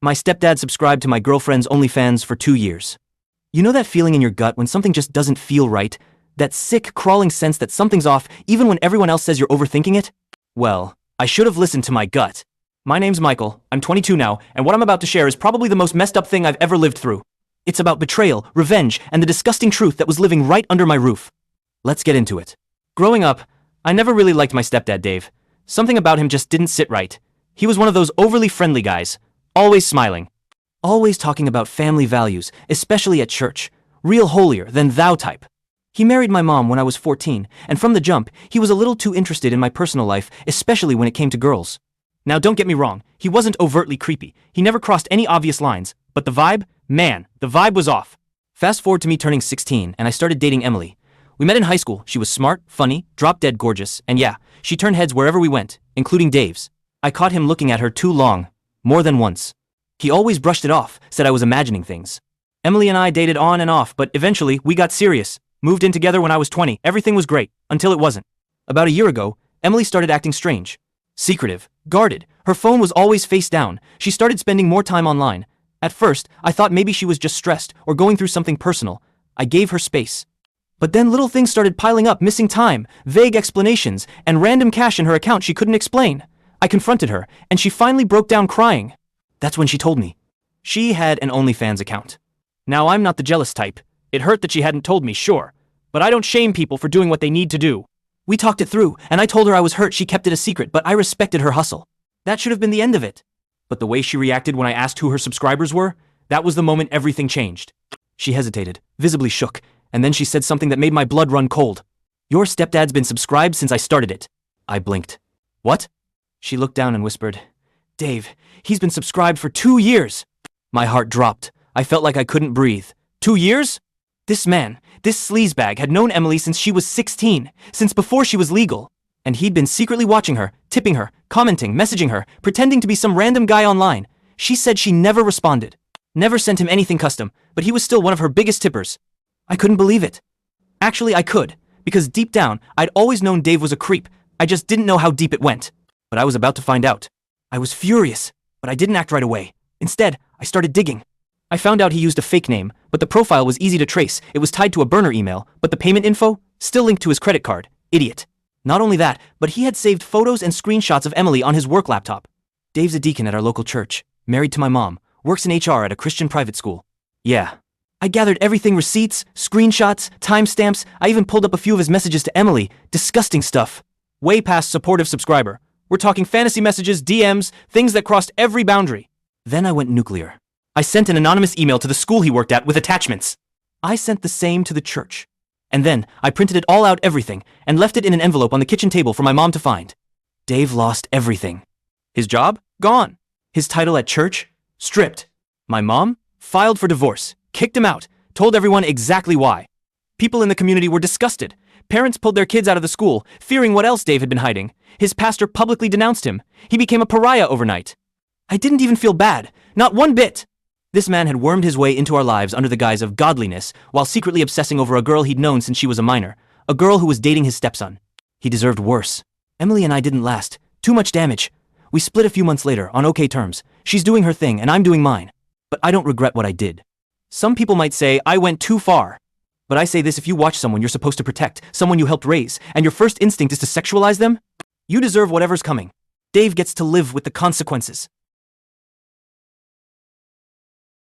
My stepdad subscribed to my girlfriend's OnlyFans for 2 years. You know that feeling in your gut when something just doesn't feel right? That sick, crawling sense that something's off even when everyone else says you're overthinking it? Well, I should have listened to my gut. My name's Michael, I'm 22 now, and what I'm about to share is probably the most messed up thing I've ever lived through. It's about betrayal, revenge, and the disgusting truth that was living right under my roof. Let's get into it. Growing up, I never really liked my stepdad Dave. Something about him just didn't sit right. He was one of those overly friendly guys, always smiling. Always talking about family values, especially at church. Real holier than thou type. He married my mom when I was 14, and from the jump, he was a little too interested in my personal life, especially when it came to girls. Now don't get me wrong, he wasn't overtly creepy, he never crossed any obvious lines, but the vibe? Man, the vibe was off. Fast forward to me turning 16, and I started dating Emily. We met in high school, she was smart, funny, drop-dead gorgeous, and yeah, she turned heads wherever we went, including Dave's. I caught him looking at her too long, more than once. He always brushed it off, said I was imagining things. Emily and I dated on and off, but eventually, we got serious. Moved in together when I was 20, everything was great, until it wasn't. About a year ago, Emily started acting strange. Secretive, guarded, her phone was always face down, she started spending more time online. At first, I thought maybe she was just stressed or going through something personal. I gave her space. But then little things started piling up, missing time, vague explanations, and random cash in her account she couldn't explain. I confronted her, and she finally broke down crying. That's when she told me. She had an OnlyFans account. Now I'm not the jealous type. It hurt that she hadn't told me, sure. But I don't shame people for doing what they need to do. We talked it through, and I told her I was hurt she kept it a secret, but I respected her hustle. That should have been the end of it. But the way she reacted when I asked who her subscribers were, that was the moment everything changed. She hesitated, visibly shook, and then she said something that made my blood run cold. Your stepdad's been subscribed since I started it. I blinked. What? She looked down and whispered, Dave, he's been subscribed for 2 years. My heart dropped. I felt like I couldn't breathe. 2 years? This man, this sleazebag had known Emily since she was 16, since before she was legal. And he'd been secretly watching her, tipping her, commenting, messaging her, pretending to be some random guy online. She said she never responded. Never sent him anything custom, but he was still one of her biggest tippers. I couldn't believe it. Actually, I could, because deep down, I'd always known Dave was a creep. I just didn't know how deep it went. But I was about to find out. I was furious, but I didn't act right away. Instead, I started digging. I found out he used a fake name, but the profile was easy to trace. It was tied to a burner email, but the payment info still linked to his credit card. Idiot. Not only that, but he had saved photos and screenshots of Emily on his work laptop. Dave's a deacon at our local church, married to my mom, works in HR at a Christian private school. Yeah. I gathered everything, receipts, screenshots, timestamps. I even pulled up a few of his messages to Emily. Disgusting stuff. Way past supportive subscriber. We're talking fantasy messages, DMs, things that crossed every boundary. Then I went nuclear. I sent an anonymous email to the school he worked at with attachments. I sent the same to the church. And then I printed it all out, everything, and left it in an envelope on the kitchen table for my mom to find. Dave lost everything. His job? Gone. His title at church? Stripped. My mom? Filed for divorce. Kicked him out. Told everyone exactly why. People in the community were disgusted. Parents pulled their kids out of the school, fearing what else Dave had been hiding. His pastor publicly denounced him. He became a pariah overnight. I didn't even feel bad. Not one bit. This man had wormed his way into our lives under the guise of godliness, while secretly obsessing over a girl he'd known since she was a minor. A girl who was dating his stepson. He deserved worse. Emily and I didn't last. Too much damage. We split a few months later, on okay terms. She's doing her thing, and I'm doing mine. But I don't regret what I did. Some people might say I went too far. But I say this: if you watch someone you're supposed to protect, someone you helped raise, and your first instinct is to sexualize them, you deserve whatever's coming. Dave gets to live with the consequences.